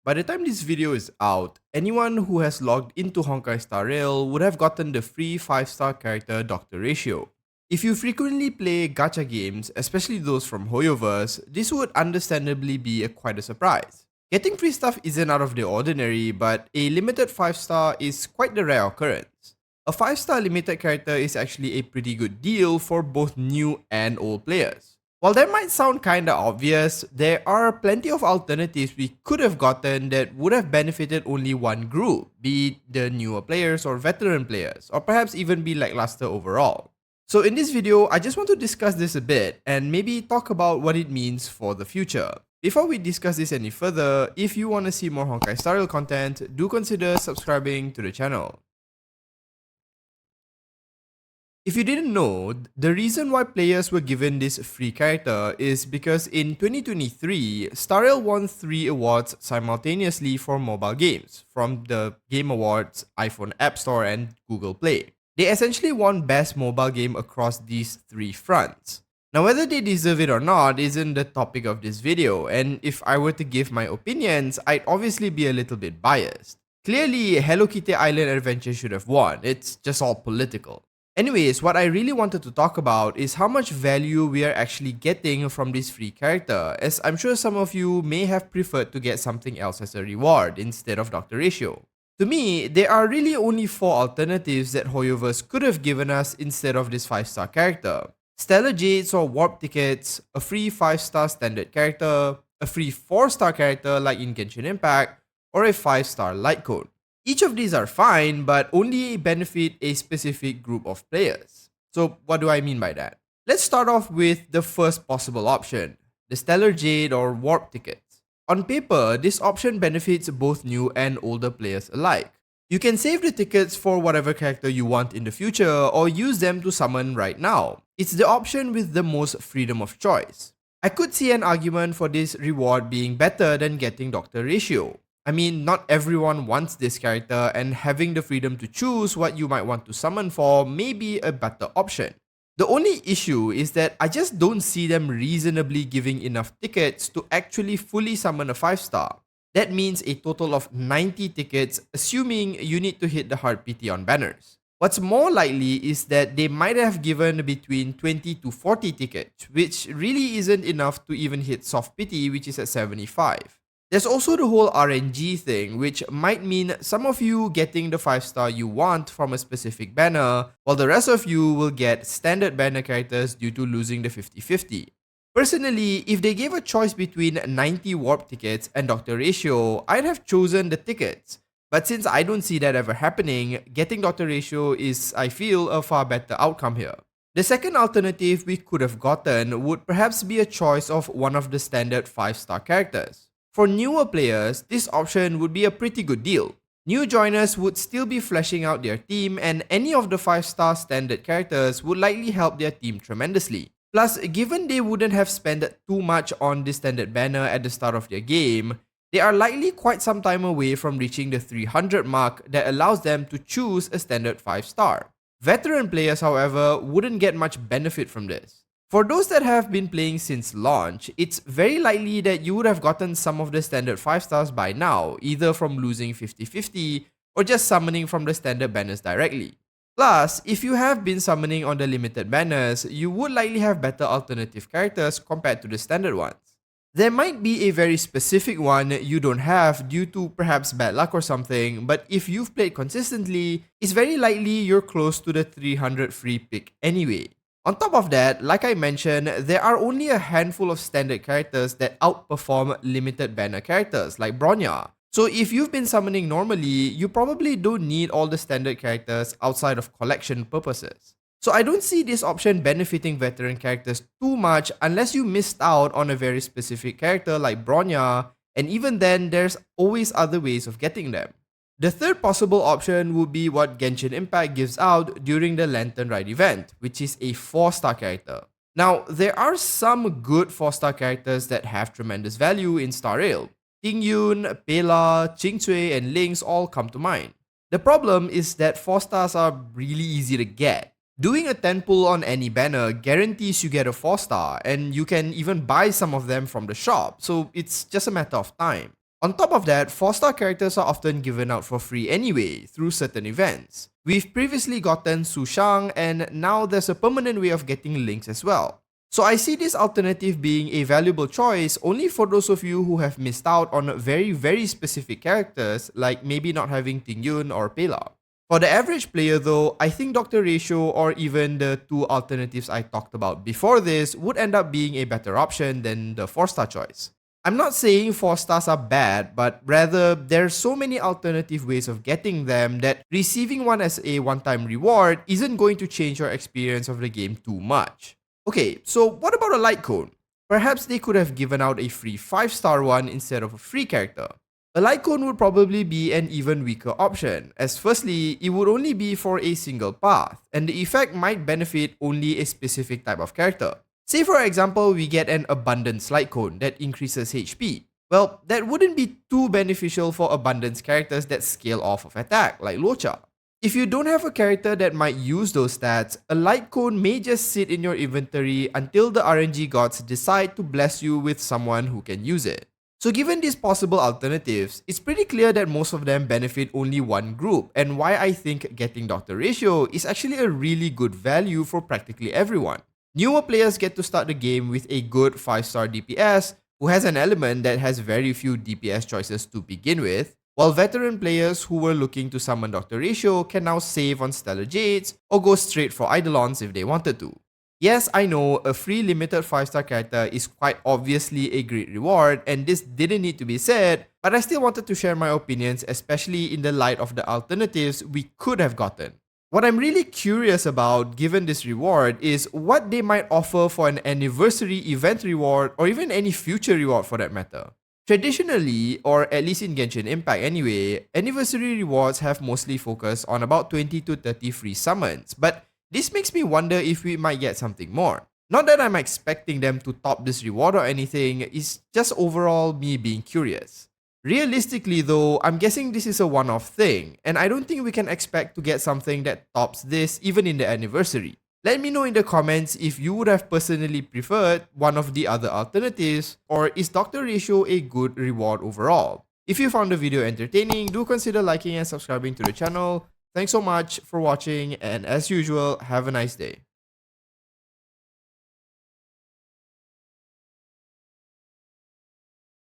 By the time this video is out, anyone who has logged into Honkai Star Rail would have gotten the free 5-star character Doctor Ratio. If you frequently play gacha games, especially those from Hoyoverse, this would understandably be quite a surprise. Getting free stuff isn't out of the ordinary, but a limited 5-star is quite the rare occurrence. A 5-star limited character is actually a pretty good deal for both new and old players. While that might sound kinda obvious, there are plenty of alternatives we could have gotten that would have benefited only one group, be it the newer players or veteran players, or perhaps even be lackluster overall. So in this video, I just want to discuss this a bit and maybe talk about what it means for the future. Before we discuss this any further, if you want to see more Honkai Star Rail content, do consider subscribing to the channel. If you didn't know, the reason why players were given this free character is because in 2023, Star Rail won 3 awards simultaneously for mobile games from the Game Awards, iPhone App Store, and Google Play. They essentially won Best Mobile Game across these 3 fronts. Now, whether they deserve it or not isn't the topic of this video, and if I were to give my opinions, I'd obviously be a little bit biased. Clearly, Hello Kitty Island Adventure should have won, it's just all political. Anyways, what I really wanted to talk about is how much value we are actually getting from this free character, as I'm sure some of you may have preferred to get something else as a reward instead of Dr. Ratio. To me, there are really only 4 alternatives that Hoyoverse could have given us instead of this 5-star character. Stellar Jades or Warp Tickets, a free 5-star standard character, a free 4-star character like in Genshin Impact, or a 5-star light code. Each of these are fine, but only benefit a specific group of players. So what do I mean by that? Let's start off with the first possible option, the Stellar Jade or Warp Tickets. On paper, this option benefits both new and older players alike. You can save the tickets for whatever character you want in the future or use them to summon right now. It's the option with the most freedom of choice. I could see an argument for this reward being better than getting Dr. Ratio. I mean, not everyone wants this character, and having the freedom to choose what you might want to summon for may be a better option. The only issue is that I just don't see them reasonably giving enough tickets to actually fully summon a 5-star. That means a total of 90 tickets, assuming you need to hit the hard PT on banners. What's more likely is that they might have given between 20 to 40 tickets, which really isn't enough to even hit soft PT, which is at 75. There's also the whole RNG thing, which might mean some of you getting the 5-star you want from a specific banner, while the rest of you will get standard banner characters due to losing the 50-50. Personally, if they gave a choice between 90 warp tickets and Dr. Ratio, I'd have chosen the tickets. But since I don't see that ever happening, getting Dr. Ratio is, I feel, a far better outcome here. The second alternative we could have gotten would perhaps be a choice of one of the standard 5-star characters. For newer players, this option would be a pretty good deal. New joiners would still be fleshing out their team, and any of the 5-star standard characters would likely help their team tremendously. Plus, given they wouldn't have spent too much on the standard banner at the start of their game, they are likely quite some time away from reaching the 300 mark that allows them to choose a standard 5-star. Veteran players, however, wouldn't get much benefit from this. For those that have been playing since launch, it's very likely that you would have gotten some of the standard 5-stars by now, either from losing 50-50 or just summoning from the standard banners directly. Plus, if you have been summoning on the limited banners, you would likely have better alternative characters compared to the standard ones. There might be a very specific one you don't have due to perhaps bad luck or something, but if you've played consistently, it's very likely you're close to the 300 free pick anyway. On top of that, like I mentioned, there are only a handful of standard characters that outperform limited banner characters like Bronya. So if you've been summoning normally, you probably don't need all the standard characters outside of collection purposes. So I don't see this option benefiting veteran characters too much unless you missed out on a very specific character like Bronya, and even then there's always other ways of getting them. The third possible option would be what Genshin Impact gives out during the Lantern Ride event, which is a 4-star character. Now, there are some good 4-star characters that have tremendous value in Star Rail. Tingyun, Pela, Qingcui, and Lynx all come to mind. The problem is that 4-stars are really easy to get. Doing a 10 pull on any banner guarantees you get a 4-star, and you can even buy some of them from the shop, so it's just a matter of time. On top of that, 4-star characters are often given out for free anyway, through certain events. We've previously gotten Su Shang, and now there's a permanent way of getting links as well. So I see this alternative being a valuable choice only for those of you who have missed out on very specific characters, like maybe not having Ting Yun or Pela. For the average player though, I think Dr. Ratio or even the two alternatives I talked about before this would end up being a better option than the 4-star choice. I'm not saying 4 stars are bad, but rather there's so many alternative ways of getting them that receiving one as a one-time reward isn't going to change your experience of the game too much. Okay, so what about a light cone? Perhaps they could have given out a free 5-star one instead of a free character. A light cone would probably be an even weaker option, as firstly, it would only be for a single path, and the effect might benefit only a specific type of character. Say for example, we get an abundance light cone that increases HP. Well, that wouldn't be too beneficial for abundance characters that scale off of attack, like Locha. If you don't have a character that might use those stats, a light cone may just sit in your inventory until the RNG gods decide to bless you with someone who can use it. So given these possible alternatives, it's pretty clear that most of them benefit only one group, and why I think getting Dr. Ratio is actually a really good value for practically everyone. Newer players get to start the game with a good 5-star DPS who has an element that has very few DPS choices to begin with, while veteran players who were looking to summon Dr. Ratio can now save on Stellar Jades or go straight for Eidolons if they wanted to. Yes, I know, a free limited 5-star character is quite obviously a great reward, and this didn't need to be said, but I still wanted to share my opinions, especially in the light of the alternatives we could have gotten. What I'm really curious about, given this reward, is what they might offer for an anniversary event reward or even any future reward for that matter. Traditionally, or at least in Genshin Impact anyway, anniversary rewards have mostly focused on about 20 to 30 free summons, but this makes me wonder if we might get something more. Not that I'm expecting them to top this reward or anything, it's just overall me being curious. Realistically though, I'm guessing this is a one-off thing, and I don't think we can expect to get something that tops this even in the anniversary. Let me know in the comments if you would have personally preferred one of the other alternatives, or is Dr. Ratio a good reward overall? If you found the video entertaining, do consider liking and subscribing to the channel. Thanks so much for watching, and as usual, have a nice day.